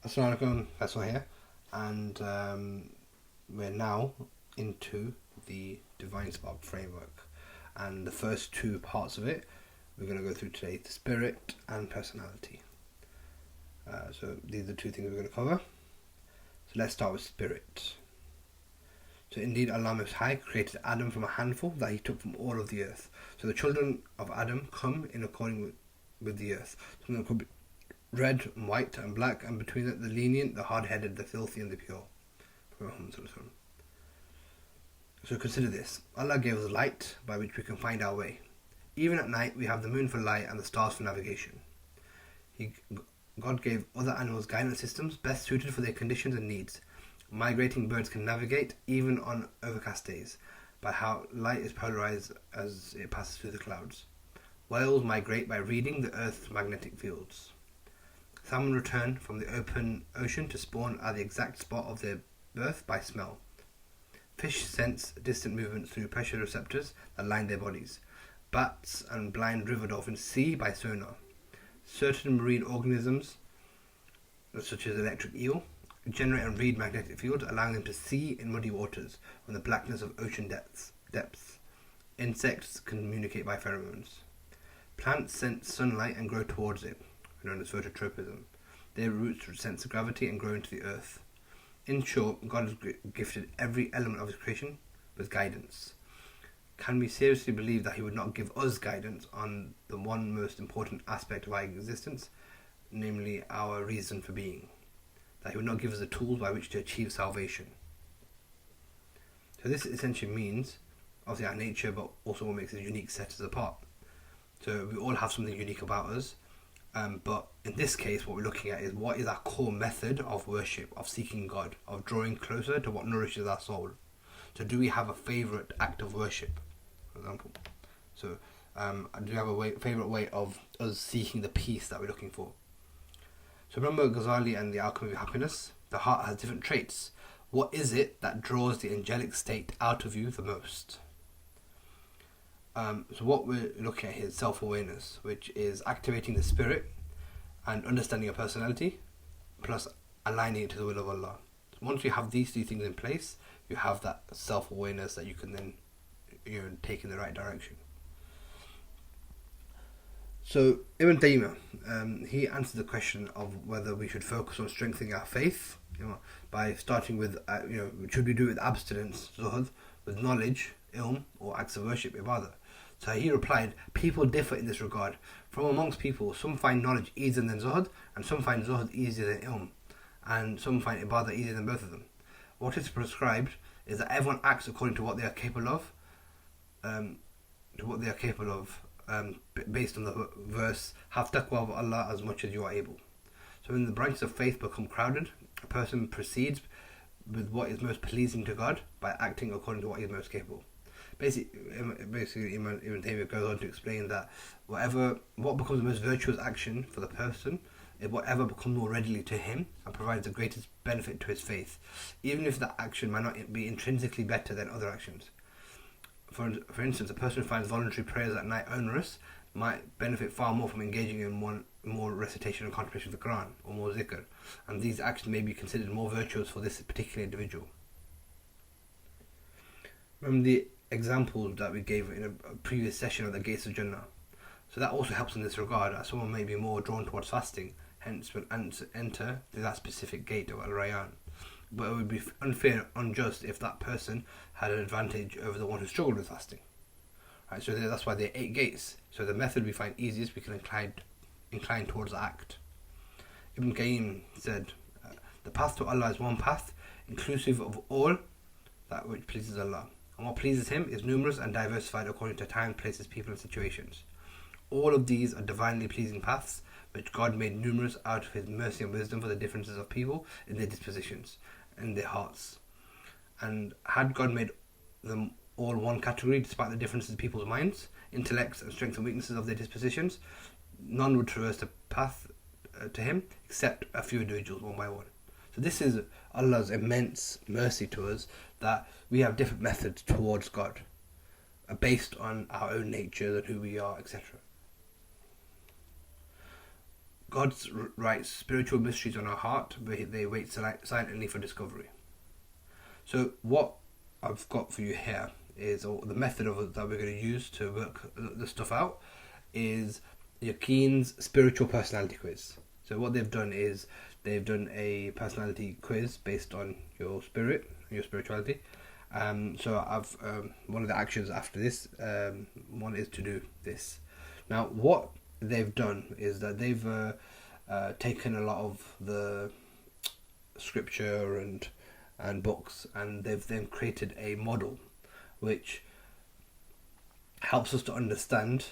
Assalamu alaikum, Faisal here, and we're now into the Divine Spark framework, and the first two parts of it we're going to go through today: the spirit and personality. So these are the two things we're going to cover. So let's start with spirit. So indeed, Allah Most High created Adam from a handful that He took from all of the earth. So the children of Adam come in according with the earth. Some of them could be red, white, and black, and between it, the lenient, the hard-headed, the filthy, and the pure. So consider this. Allah gave us light by which we can find our way. Even at night, we have the moon for light and the stars for navigation. God gave other animals guidance systems best suited for their conditions and needs. Migrating birds can navigate even on overcast days by how light is polarized as it passes through the clouds. Whales migrate by reading the Earth's magnetic fields. Salmon return from the open ocean to spawn at the exact spot of their birth by smell. Fish sense distant movements through pressure receptors that line their bodies. Bats and blind river dolphins see by sonar. Certain marine organisms, such as electric eel, generate and read magnetic fields, allowing them to see in muddy waters on the blackness of ocean depths. Insects communicate by pheromones. Plants sense sunlight and grow towards it, known as phototropism. Their roots sense gravity and grow into the earth. In short, God has gifted every element of His creation with guidance. Can we seriously believe that He would not give us guidance on the one most important aspect of our existence, namely our reason for being? That He would not give us the tools by which to achieve salvation? So this essentially means, obviously our nature, but also what makes us unique, sets us apart. So we all have something unique about us. But in this case, what we're looking at is what is our core method of worship, of seeking God, of drawing closer to what nourishes our soul. So do we have a favourite act of worship, for example? So do we have a favourite way of us seeking the peace that we're looking for? So remember Ghazali and the Alchemy of Happiness? The heart has different traits. What is it that draws the angelic state out of you the most? So what we're looking at here is self-awareness, which is activating the spirit and understanding your personality, plus aligning it to the will of Allah. So once you have these three things in place, you have that self-awareness that you can then take in the right direction. So Ibn Taymiyyah, he answered the question of whether we should focus on strengthening our faith, by starting with, should we do it with abstinence, zuhud, with knowledge, ilm, or acts of worship, ibadah? So he replied, people differ in this regard. From amongst people, some find knowledge easier than zuhud, and some find zuhud easier than ilm, and some find ibadah easier than both of them. What is prescribed is that everyone acts according to what they are capable of, based on the verse, have taqwa of Allah as much as you are able. So when the branches of faith become crowded, a person proceeds with what is most pleasing to God by acting according to what he is most capable. Basically, Ibn Taymiyyah goes on to explain that what becomes the most virtuous action for the person is whatever becomes more readily to him and provides the greatest benefit to his faith, even if that action might not be intrinsically better than other actions. For instance, a person who finds voluntary prayers at night onerous might benefit far more from engaging in more recitation and contemplation of the Quran, or more zikr, and these actions may be considered more virtuous for this particular individual. Remember the examples that we gave in a previous session of the gates of Jannah. So that also helps in this regard, as someone may be more drawn towards fasting, hence will enter through that specific gate of Al-Rayyan. But it would be unfair, unjust if that person had an advantage over the one who struggled with fasting. Right, so that's why there are 8 gates. So the method we find easiest, we can incline towards the act. Ibn Qayyim said, the path to Allah is one path, inclusive of all that which pleases Allah. And what pleases Him is numerous and diversified according to time, places, people, and situations. All of these are divinely pleasing paths, which God made numerous out of His mercy and wisdom for the differences of people in their dispositions, in their hearts. And had God made them all one category, despite the differences in people's minds, intellects, and strengths and weaknesses of their dispositions, none would traverse the path to Him, except a few individuals, one by one. So this is Allah's immense mercy to us, that we have different methods towards God, based on our own nature and who we are, etc. God writes spiritual mysteries on our heart, but they wait silently for discovery. So what I've got for you here is, or the method that we're going to use to work the stuff out, is Yaqeen's spiritual personality quiz. So what they've done is they've done a personality quiz based on your spirit, your spirituality. So I've one of the actions after this one is to do this. Now what they've done is that they've taken a lot of the scripture and books, and they've then created a model which helps us to understand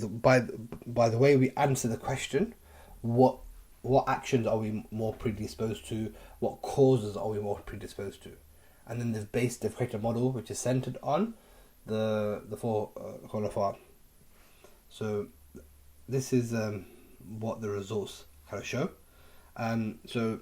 by the way we answer the question, what actions are we more predisposed to, what causes are we more predisposed to, and then they've created a model which is centered on the four khulafa. So this is what the results kind of show. So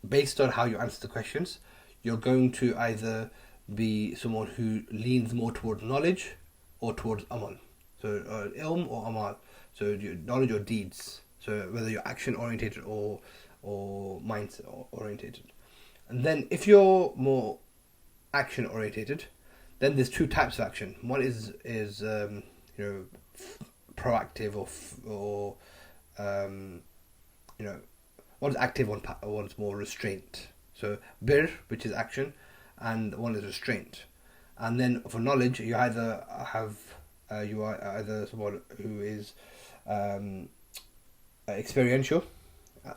based on how you answer the questions, you're going to either be someone who leans more towards knowledge or towards amal. So ilm or amal. So your knowledge or deeds. So whether you're action orientated or mindset orientated. And then if you're more action orientated, then there's two types of action. One is proactive or one's active, one's more restraint. So bir, which is action, and one is restraint. And then for knowledge, you either you are either someone who is experiential,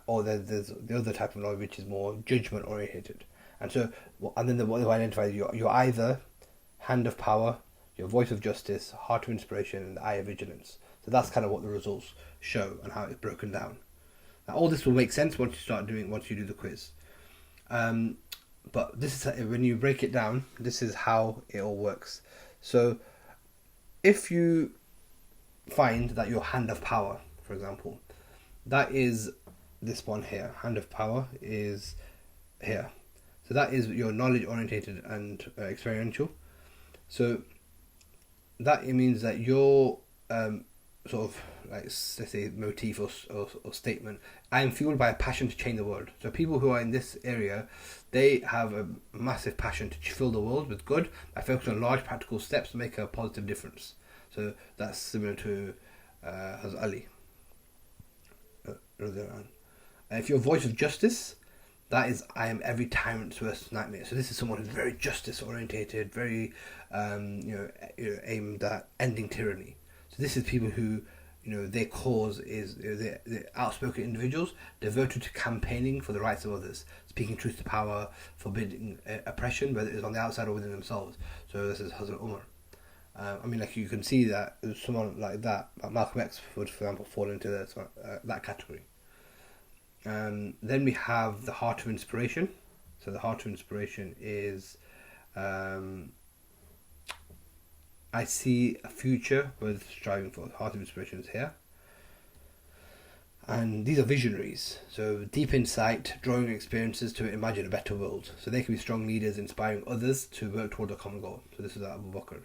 or there's the other type of knowledge which is more judgment oriented. And so, and then what they identify, you're either hand of power, your voice of justice, heart of inspiration, and the eye of vigilance. So that's kind of what the results show and how it's broken down. Now, all this will make sense once you do the quiz. But this is when you break it down. This is how it all works. So, if you find that your hand of power, for example, that is this one here. Hand of power is here. So that is your knowledge orientated and experiential. So that it means that your sort of, like, let's say, motif or statement, I am fueled by a passion to change the world. So people who are in this area, they have a massive passion to fill the world with good. I focus on large practical steps to make a positive difference. So that's similar to Hazrat Ali. If your voice of justice, that is, I am every tyrant's worst nightmare. So this is someone who's very justice orientated, very aimed at ending tyranny. So this is people who, their cause is they're outspoken individuals devoted to campaigning for the rights of others, speaking truth to power, forbidding oppression, whether it's on the outside or within themselves. So this is Hazrat Umar. You can see that someone like that, Malcolm X would, for example, fall into that category. Then we have the heart of inspiration. So the heart of inspiration is, I see a future worth striving for. The heart of inspiration is here. And these are visionaries. So deep insight, drawing experiences to imagine a better world. So they can be strong leaders, inspiring others to work toward a common goal. So this is Abu Bakr.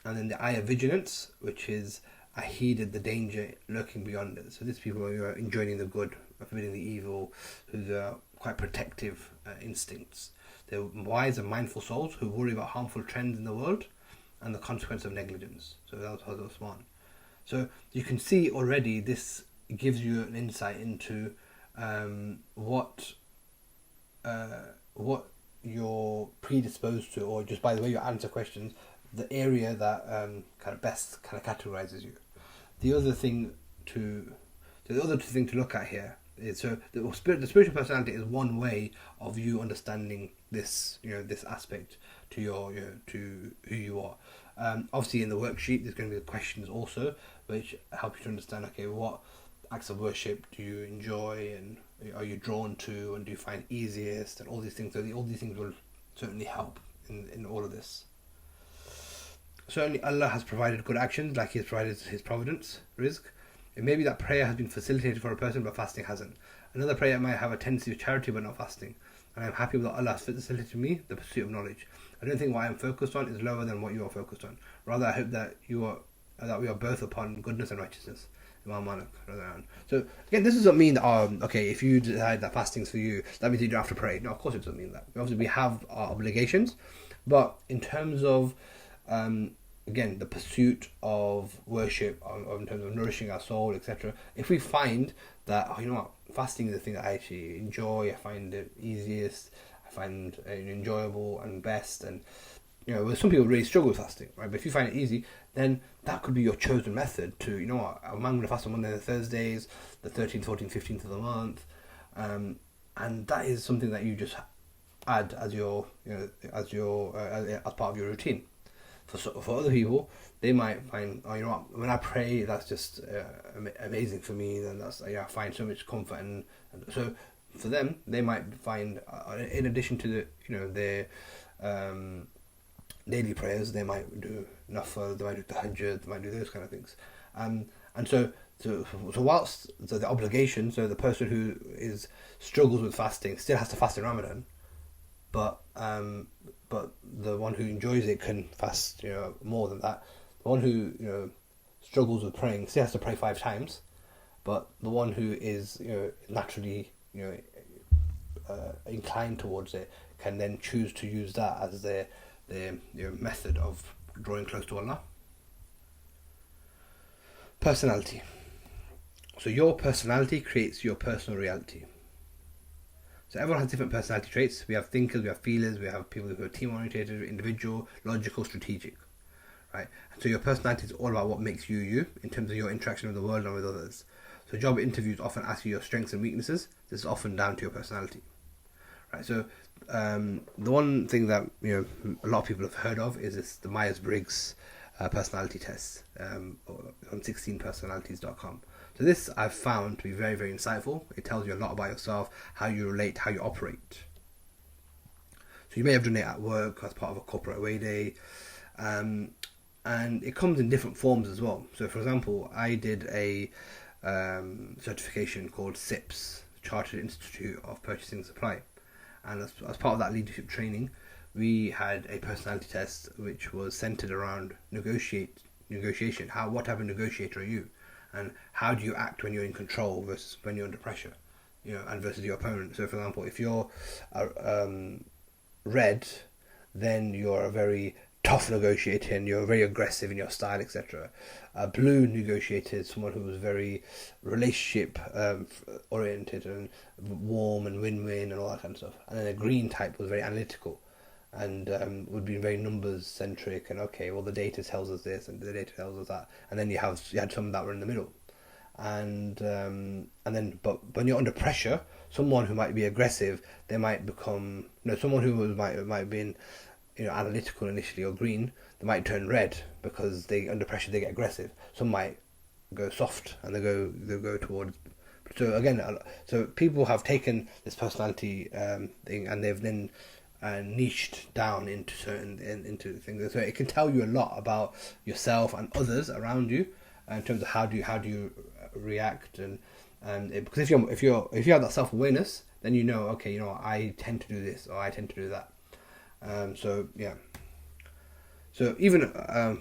And then the eye of vigilance, which is, I heeded the danger lurking beyond it. So these people who are enjoining the good, forbidding the evil, who are quite protective instincts. They're wise and mindful souls who worry about harmful trends in the world and the consequence of negligence. So that was Hazrat Osman. So you can see already this gives you an insight into what you're predisposed to, or just by the way you answer questions, the area that kind of best kind of categorizes you. The other thing to look at here is, so the spiritual personality is one way of you understanding this, this aspect to to who you are. Obviously, in the worksheet, there's going to be the questions also, which help you to understand. Okay, what acts of worship do you enjoy, and are you drawn to, and do you find easiest, and all these things. So all these things will certainly help in all of this. Certainly Allah has provided good actions, like He has provided His providence, rizq. It may be that prayer has been facilitated for a person, but fasting hasn't. Another prayer might have a tendency to charity, but not fasting. And I am happy with that Allah has facilitated me the pursuit of knowledge. I don't think what I am focused on is lower than what you are focused on. Rather, I hope that you are that we are both upon goodness and righteousness. Imam Malik. So again, this doesn't mean that okay, if you decide that fasting's for you, that means you don't have to pray. No, of course it doesn't mean that. Obviously, we have our obligations, but in terms of again, the pursuit of worship, in terms of nourishing our soul, etc. If we find that, oh, you know what, fasting is the thing that I actually enjoy, I find it easiest, I find it enjoyable and best, and you know, some people really struggle with fasting, right? But if you find it easy, then that could be your chosen method to, you know what, I'm going to fast on Monday and Thursdays, the 13th, 14th, 15th of the month, and that is something that you just add as your, you know, as part of your routine. For other people, they might find, oh, you know what, when I pray, that's just amazing for me. Then that's, I find so much comfort, and so for them, they might find, in addition to the, you know, their daily prayers, they might do nafil, they might do tahajjud, they might do those kind of things, and so whilst the obligation, so the person who struggles with fasting still has to fast in Ramadan, but the one who enjoys it can fast, you know, more than that. The one who, you know, struggles with praying still has to pray 5 times, but the one who is, you know, naturally, you know, inclined towards it can then choose to use that as their you know, method of drawing close to Allah. Personality. So your personality creates your personal reality. So everyone has different personality traits. We have thinkers, we have feelers, we have people who are team-oriented, individual, logical, strategic, right? And so your personality is all about what makes you you in terms of your interaction with the world and with others. So job interviews often ask you your strengths and weaknesses. This is often down to your personality, right? So the one thing that, you know, a lot of people have heard of is the Myers-Briggs personality test on 16personalities.com. So this I've found to be very, very insightful. It tells you a lot about yourself, how you relate, how you operate. So you may have done it at work as part of a corporate away day, and it comes in different forms as well. So for example, I did a certification called SIPS, Chartered Institute of Purchasing and Supply, and as part of that leadership training, we had a personality test which was centered around negotiation. What type of negotiator are you? And how do you act when you're in control versus when you're under pressure, you know, and versus your opponent. So for example, if you're red, then you're a very tough negotiator and you're very aggressive in your style, etc. A blue negotiator is someone who was very relationship oriented and warm and win-win and all that kind of stuff. And then a green type was very analytical and would be very numbers centric, and okay, well, the data tells us this and the data tells us that, and then you had some that were in the middle, and then but when you're under pressure, someone who might be aggressive, they might become, you know, someone who might have been, you know, analytical initially or green, they might turn red because they under pressure they get aggressive. Some might go soft and they go towards. So again, so people have taken this personality thing and they've then niched down into into things. So it can tell you a lot about yourself and others around you in terms of how do you react, because if you have that self-awareness, then you know, okay, you know, I tend to do this or I tend to do that. So yeah. So even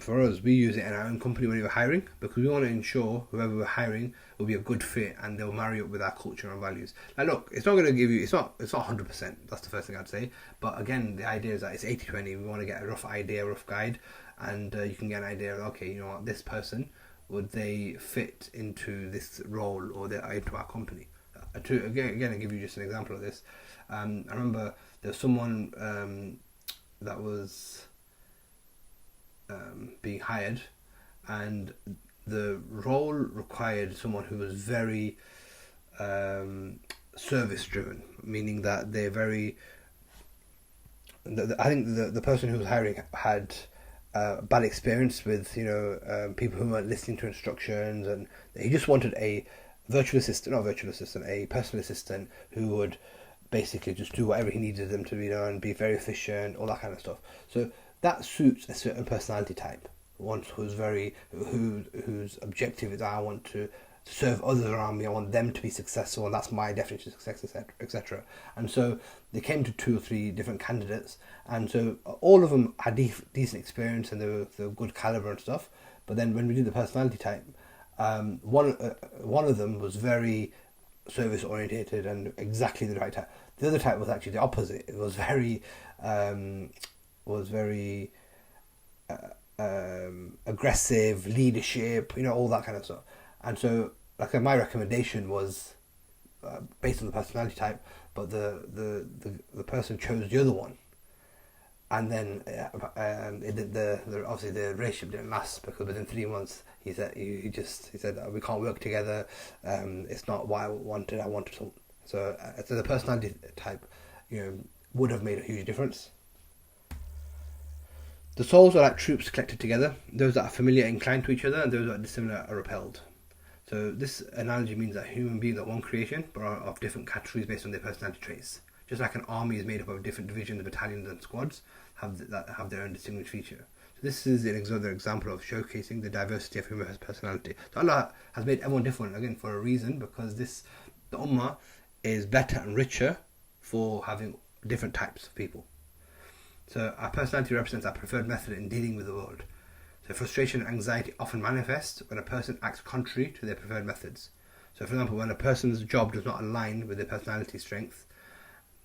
for us, we use it in our own company when we're hiring, because we want to ensure whoever we're hiring will be a good fit and they'll marry up with our culture and values. Now look, it's not going to give you, it's not 100%, that's the first thing I'd say, but again, the idea is that it's 80-20, we want to get a rough idea, rough guide, and you can get an idea of, okay, you know what, this person, would they fit into this role or into our company? Again, I'll give you just an example of this. I remember there was someone that was being hired, and the role required someone who was very service driven, meaning that they're very, I think the person who was hiring had bad experience with, you know, people who weren't listening to instructions, and he just wanted a a personal assistant who would basically just do whatever he needed them to be done, be very efficient, all that kind of stuff. So that suits a certain personality type. One who's whose objective is, I want to serve others around me, I want them to be successful, and that's my definition of success, etc. And so they came to 2 or 3 different candidates, and so all of them had decent experience and they were good caliber and stuff, But then when we did the personality type, one of them was very service orientated and exactly the right type. The other type was actually the opposite. It was very aggressive, leadership, all that kind of stuff. And so, like my recommendation was based on the personality type, but the person chose the other one. And then obviously the relationship didn't last, because within 3 months he said he said we can't work together. It's not what I wanted. I wanted something. So the personality type, would have made a huge difference. The souls are like troops collected together. Those that are familiar inclined to each other, and those that are dissimilar are repelled. So this analogy means that human beings are one creation, but are of different categories based on their personality traits. Just like an army is made up of different divisions, battalions, and squads that have their own distinguished feature. So this is another example of showcasing the diversity of human personality. So Allah has made everyone different, again, for a reason, because the Ummah is better and richer for having different types of people. So our personality represents our preferred method in dealing with the world. So frustration and anxiety often manifest when a person acts contrary to their preferred methods. So for example, when a person's job does not align with their personality strength,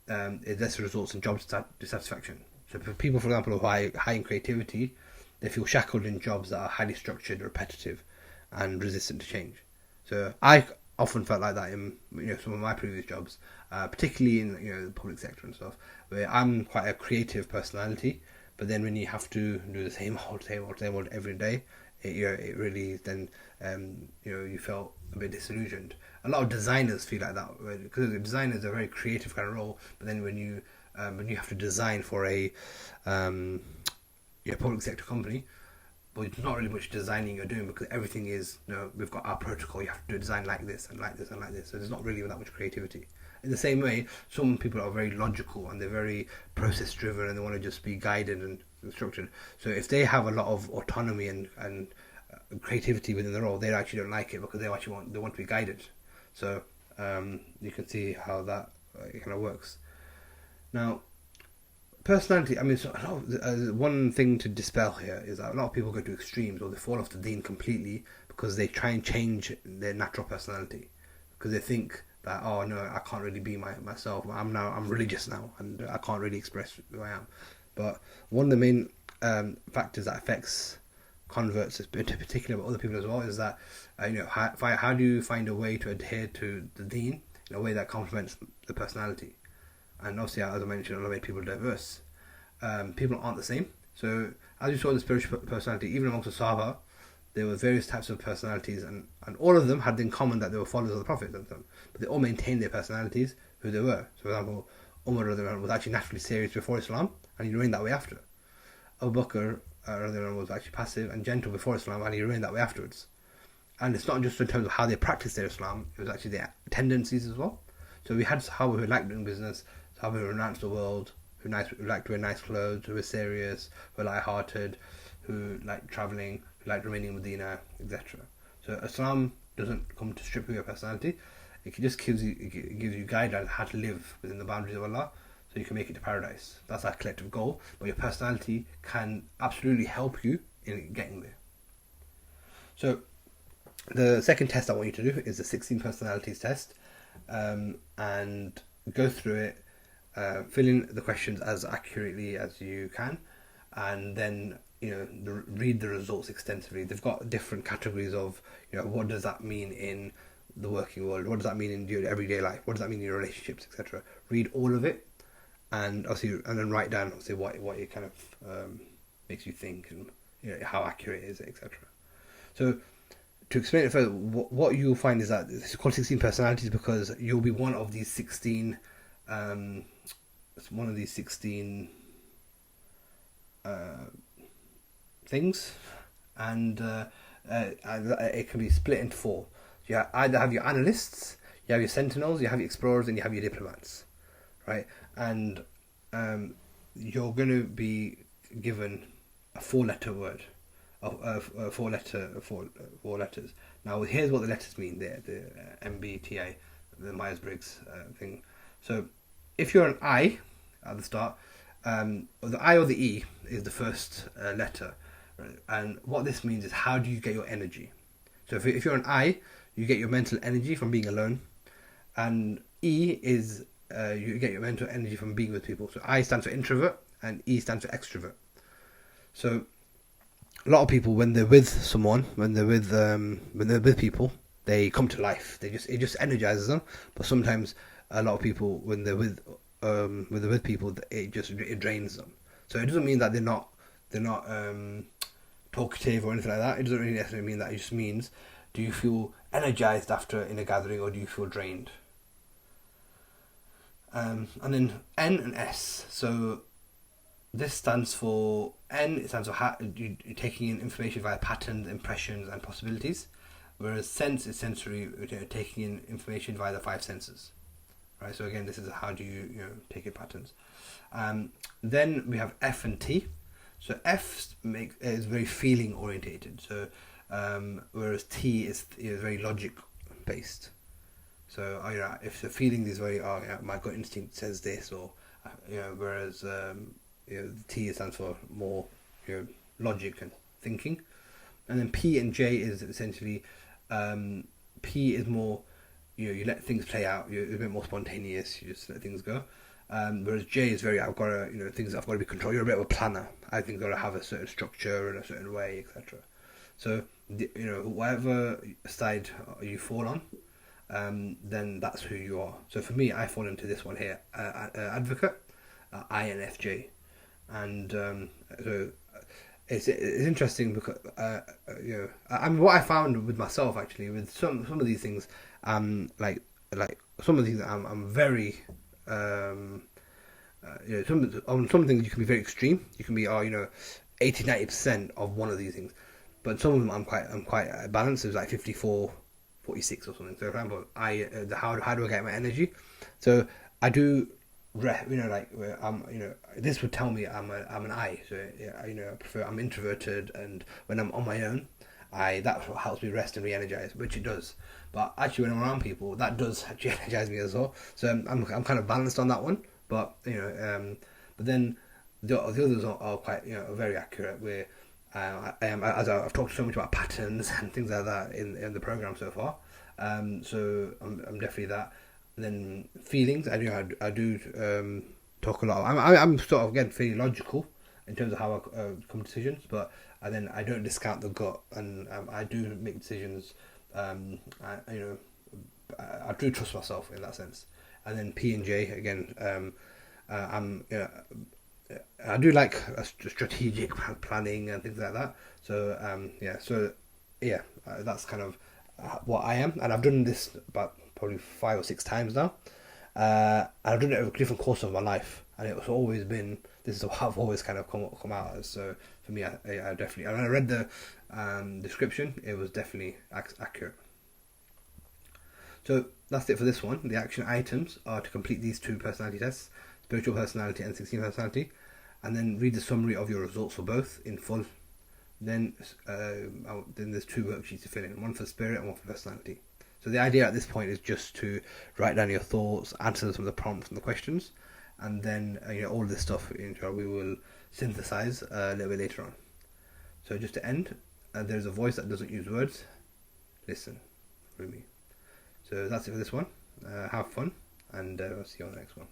this results in job dissatisfaction. So for people, for example, who are high in creativity, they feel shackled in jobs that are highly structured, repetitive, and resistant to change. So I often felt like that in some of my previous jobs, particularly in the public sector and stuff, where I'm quite a creative personality, but then when you have to do the same old every day, it really then you felt a bit disillusioned. A lot of designers feel like that, because the designers are a very creative kind of role, but then when you have to design for a public sector company, but it's not really much designing you're doing, because everything is, we've got our protocol, you have to do a design like this and like this and like this, so there's not really that much creativity. In the same way, some people are very logical and they're very process driven and they want to just be guided and structured. So if they have a lot of autonomy and creativity within the role, they actually don't like it, because they want to be guided. So you can see how that kind of works. Now, personality, one thing to dispel here is that a lot of people go to extremes, or they fall off the deen completely because they try and change their natural personality, because they think that, oh no, I can't really be myself. I'm religious now, and I can't really express who I am. But one of the main factors that affects converts, in particular, but other people as well, is that how do you find a way to adhere to the deen in a way that complements the personality? And obviously, as I mentioned, Allah made people diverse. People aren't the same. So as you saw in the spiritual personality, even amongst the Sahaba, there were various types of personalities, and all of them had in common that they were followers of the Prophet. But they all maintained their personalities, who they were. So for example, Umar was actually naturally serious before Islam, and he remained that way after. Abu Bakr was actually passive and gentle before Islam, and he remained that way afterwards. And it's not just in terms of how they practiced their Islam, it was actually their tendencies as well. So we had Sahaba who liked doing business, Sahaba who renounced the world, who liked to wear nice clothes, who were serious, who were light-hearted, who liked travelling, who liked remaining in Medina, etc. So Islam doesn't come to strip you your personality. It just gives you guidelines how to live within the boundaries of Allah, so you can make it to paradise. That's our collective goal, but your personality can absolutely help you in getting there. So the second test I want you to do is the 16 personalities test, and go through it, fill in the questions as accurately as you can, and then read the results extensively. They've got different categories of what does that mean in the working world, what does that mean in your everyday life, what does that mean in your relationships, etc. Read all of it, and then write down what it kind of makes you think, and how accurate is it, etc. So to explain it further, what you'll find is that it's called 16 personalities because you'll be one of these 16 things, and it can be split into 4. You either have your analysts, you have your sentinels, you have your explorers, and you have your diplomats, right? And you're going to be given a 4-letter word, four letters. Now here's what the letters mean. The MBTI, the Myers-Briggs thing. So if you're an I at the start, the I or the E is the first letter, Right? And what this means is, how do you get your energy? So if you're an I, you get your mental energy from being alone, and E is you get your mental energy from being with people. So I stands for introvert, and E stands for extrovert. So a lot of people, when they're with someone, when they're with people, they come to life. It just energizes them. But sometimes a lot of people, when they're with people, it drains them. So it doesn't mean that they're not talkative or anything like that. It doesn't really necessarily mean that. It just means, do you feel energized after in a gathering, or do you feel drained? And then N and S. So this stands for N. It stands for you're taking in information via patterns, impressions, and possibilities. Whereas sense is sensory, taking in information via the five senses. Right. So again, this is how do you take in patterns. Then we have F and T. So F is very feeling orientated. So whereas T is very logic based. So if the feeling is very my gut instinct says this, or whereas the T stands for more logic and thinking. And then P and J is essentially P is more you let things play out. You're a bit more spontaneous. You just let things go. Whereas J is very I've got to things I've got to be controlled. You're a bit of a planner. I think got to have a certain structure and a certain way, etc. So whatever side you fall on, then that's who you are. So for me, I fall into this one here, advocate, INFJ, and so it's interesting because I mean, what I found with myself actually with some of these things, like some of these I'm very some things you can be very extreme. You can be 80-90% of one of these things, but some of them I'm quite balanced. It's like 54-46 or something. So for example, how do I get my energy? So I do this would tell me I'm an I. So I'm introverted, and when I'm on my own, that's what helps me rest and re-energize, which it does. But actually, when I'm around people, that does actually energize me as well. So I'm kind of balanced on that one. But but then the others are quite very accurate. Where as I've talked so much about patterns and things like that in the program so far. So I'm definitely that. And then feelings, I do talk a lot. I'm sort of again fairly logical in terms of how I come to decisions, but then I don't discount the gut, and I do make decisions. I do trust myself in that sense. And then P and J again, I do like a strategic planning and things like that. So that's kind of what I am, and I've done this about probably 5 or 6 times now. And I've done it over different course of my life, and it's always been this is what I've always kind of come out as. So for me, I definitely, and when I read the description, it was definitely accurate. So that's it for this one. The action items are to complete these 2 personality tests, spiritual personality and 16 personality, and then read the summary of your results for both in full. Then there's 2 worksheets to fill in, one for spirit and one for personality. So the idea at this point is just to write down your thoughts, answer some of the prompts and the questions, and then all of this stuff we will synthesize a little bit later on. So just to end, there's a voice that doesn't use words. Listen, RuI. So that's it for this one. Have fun, and I'll see you on the next one.